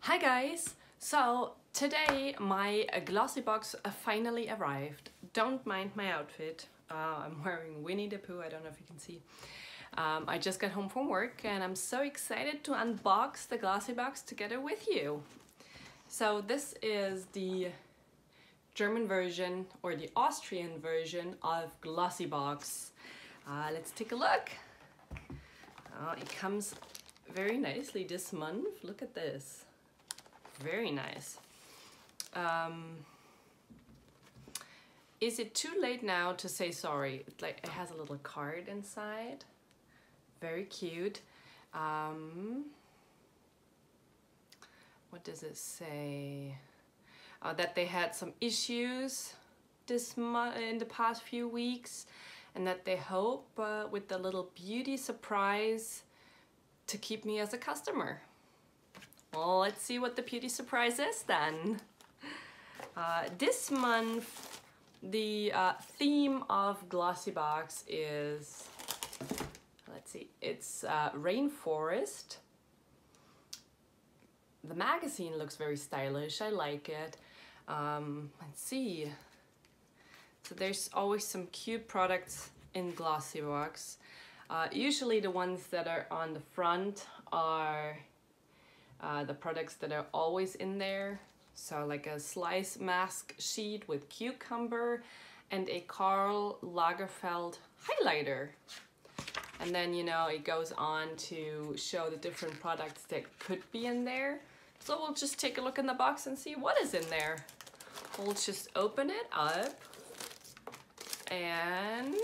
Hi guys! So today my Glossybox finally arrived. Don't mind my outfit. I'm wearing Winnie the Pooh, I don't know if you can see. I just got home from work and I'm so excited to unbox the Glossybox together with you. So this is the German version or the Austrian version of Glossybox. Let's take a look. It comes very nicely this month. Look at this. Very nice. Is it too late now to say sorry? It has a little card inside. Very cute. What does it say? That they had some issues this month in the past few weeks, and that they hope with the little beauty surprise to keep me as a customer. Well, let's see what the beauty surprise is then. This month, the theme of Glossybox is, let's see, it's rainforest. The magazine looks very stylish, I like it. Let's see. So there's always some cute products in Glossybox. Usually the ones that are on the front are the products that are always in there. So like a slice mask sheet with cucumber and a Karl Lagerfeld highlighter. And then, you know, it goes on to show the different products that could be in there. So we'll just take a look in the box and see what is in there. We'll just open it up and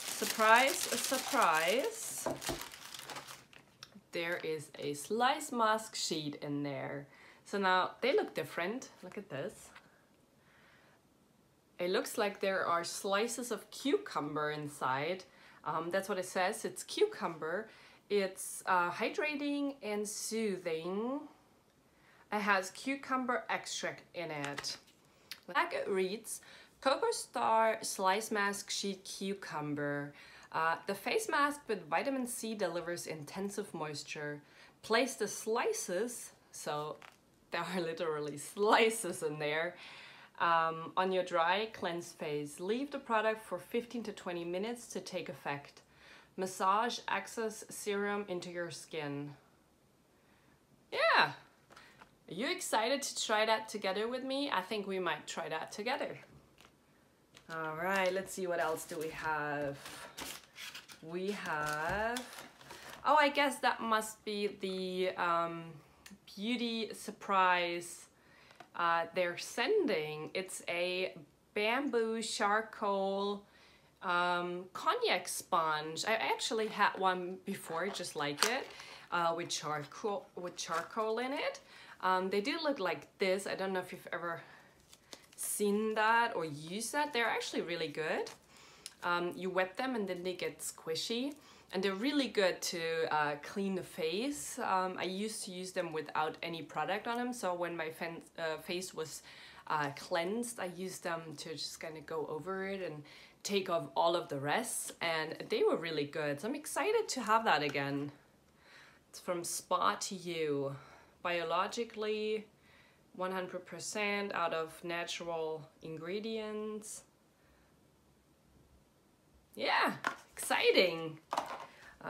surprise, surprise. There is a slice mask sheet in there. So now they look different. Look at this. It looks like there are slices of cucumber inside. That's what it says. It's cucumber. It's hydrating and soothing. It has cucumber extract in it. Like it reads, Kocostar Slice Mask Sheet Cucumber. The face mask with vitamin C delivers intensive moisture. Place the slices, so there are literally slices in there, on your dry, cleansed face. Leave the product for 15 to 20 minutes to take effect. Massage excess serum into your skin. Yeah! Are you excited to try that together with me? I think we might try that together. All right, let's see what else do we have. We have, oh, I guess that must be the beauty surprise they're sending. It's a bamboo charcoal konjac sponge. I actually had one before, just like it, with charcoal in it. They do look like this. I don't know if you've ever seen that or used that. They're actually really good. You wet them and then they get squishy, and they're really good to clean the face. I used to use them without any product on them, so when my face was cleansed, I used them to just kind of go over it and take off all of the rest, and they were really good. So I'm excited to have that again. It's from Spa to You, biologically 100% out of natural ingredients. Yeah, exciting.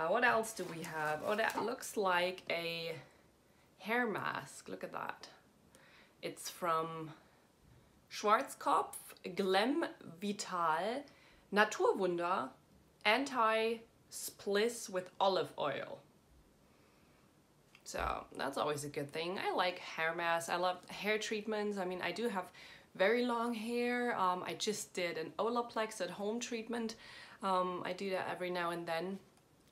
What else do we have? Oh, that looks like a hair mask. Look at that. It's from Schwarzkopf, Glem Vital, Naturwunder, Anti-Spliss with olive oil. So that's always a good thing. I like hair masks. I love hair treatments. I mean, I do have very long hair. I just did an Olaplex at home treatment. I do that every now and then,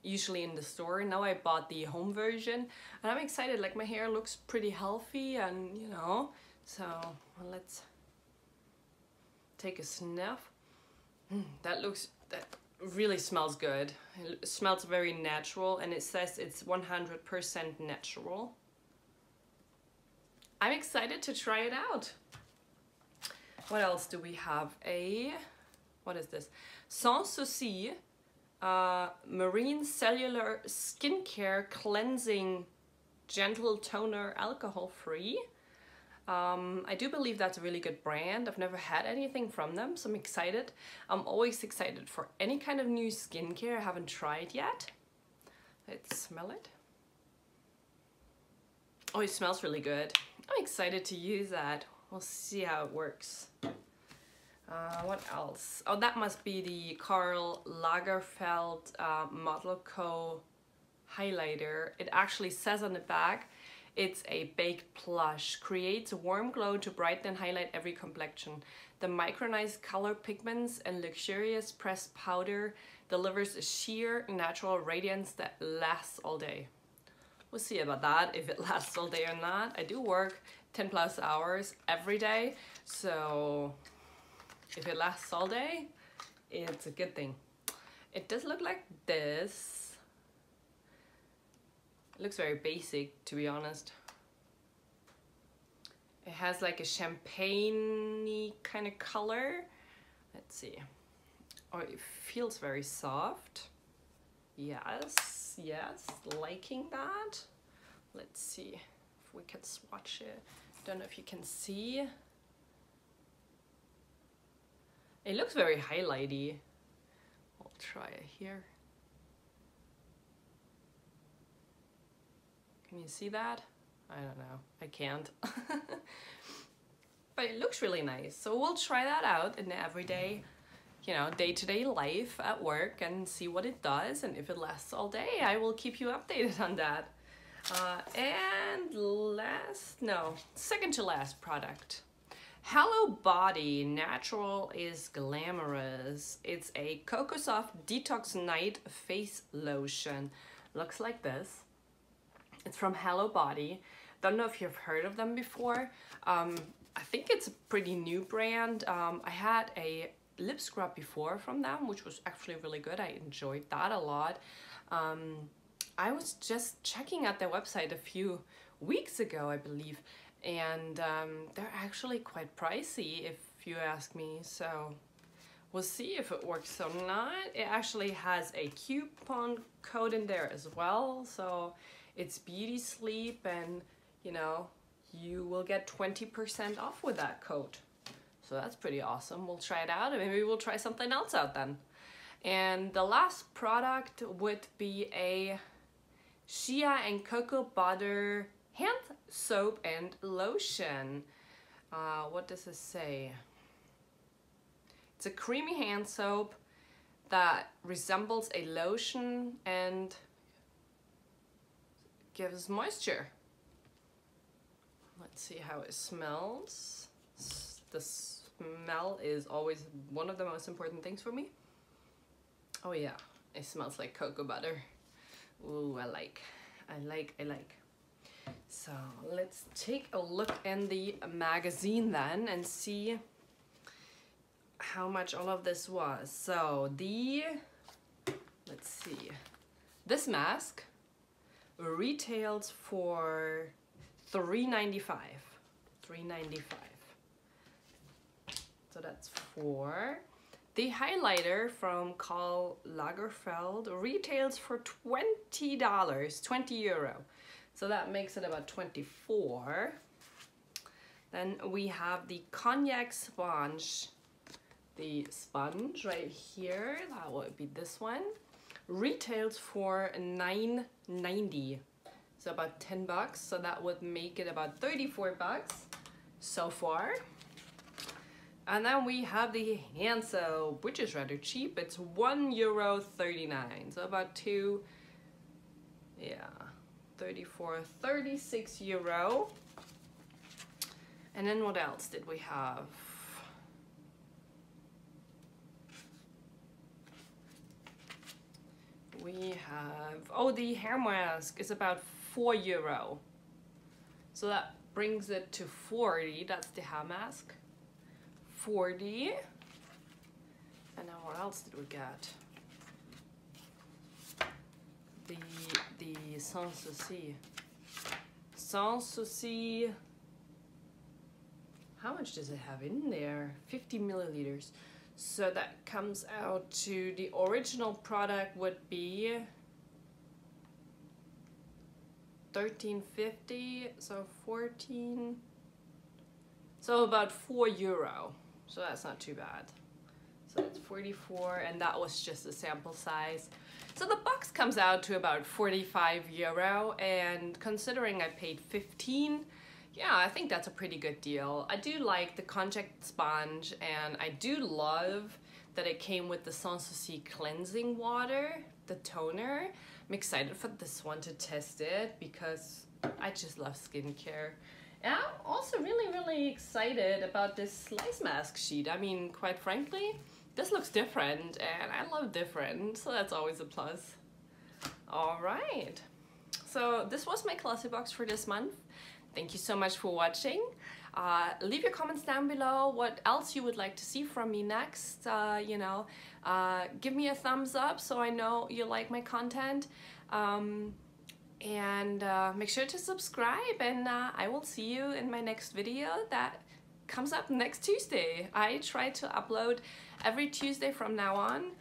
usually in the store. Now I bought the home version and I'm excited. Like, my hair looks pretty healthy, and you know, so let's take a sniff. That really smells good. It smells very natural, and it says it's 100% natural. I'm excited to try it out. What else do we have? What is this? Soucis Marine Cellular Skincare Cleansing gentle toner, alcohol free. I do believe that's a really good brand. I've never had anything from them, so I'm excited. I'm always excited for any kind of new skincare I haven't tried yet. Let's smell it. Oh, it smells really good. I'm excited to use that. We'll see how it works. What else? Oh, that must be the Karl Lagerfeld Model Co highlighter. It actually says on the back, it's a baked plush, creates a warm glow to brighten and highlight every complexion. The micronized color pigments and luxurious pressed powder delivers a sheer natural radiance that lasts all day. We'll see about that, if it lasts all day or not. I do work 10+ hours every day, so if it lasts all day, it's a good thing. It does look like this. It looks very basic, to be honest. It has like a champagne-y kind of color. Let's see. Oh, it feels very soft. Yes, yes, liking that. Let's see if we can swatch it. Don't know if you can see. It looks very highlighty. I'll try it here. Can you see that? I don't know. I can't. But it looks really nice. So we'll try that out in the everyday, you know, day-to-day life at work and see what it does. And if it lasts all day, I will keep you updated on that. And second to last product. Hello Body Natural is Glamorous. It's a Kocostar Detox Night Face Lotion. Looks like this. It's from Hello Body. Don't know if you've heard of them before. I think it's a pretty new brand. I had a lip scrub before from them, which was actually really good. I enjoyed that a lot. I was just checking out their website a few weeks ago, I believe, and they're actually quite pricey if you ask me, so we'll see if it works or not. It actually has a coupon code in there as well, so it's beauty sleep, and you know, you will get 20% off with that code. So that's pretty awesome. We'll try it out, and maybe we'll try something else out then. And the last product would be a shea and cocoa butter hand soap and lotion. What does this say? It's a creamy hand soap that resembles a lotion and gives moisture. Let's see how it smells. The smell is always one of the most important things for me. Oh yeah, it smells like cocoa butter. Ooh, I like. So let's take a look in the magazine then and see how much all of this was. So let's see, this mask retails for $3.95. So that's 4. The highlighter from Karl Lagerfeld retails for $20, 20 euro. So that makes it about 24. Then we have the konjac sponge. The sponge right here, that would be this one, retails for $9.90. So about 10 bucks. So that would make it about 34 bucks so far. And then we have the hand soap, which is rather cheap. It's €1.39. So about 36 euro. And then what else did we have? We have, oh, the hair mask is about €4. So that brings it to 40. That's the hair mask. 40. And now what else did we get? The Soucis. Soucis. How much does it have in there? 50 milliliters. So that comes out to, the original product would be 13.50, so 14, so about €4, so that's not too bad. So it's 44, and that was just a sample size. So the box comes out to about €45, and considering I paid 15, yeah, I think that's a pretty good deal. I do like the konjac sponge, and I do love that it came with the Soucis cleansing water, the toner. I'm excited for this one to test it because I just love skincare. And I'm also really excited about this slice mask sheet. I mean, quite frankly, this looks different, and I love different, so that's always a plus. All right, so this was my Glossybox for this month. Thank you so much for watching. Leave your comments down below what else you would like to see from me next. You know, give me a thumbs up so I know you like my content. And make sure to subscribe, and I will see you in my next video that comes up next Tuesday. I try to upload every Tuesday from now on.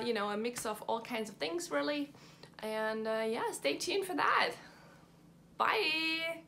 You know, a mix of all kinds of things really. And yeah, stay tuned for that. Bye!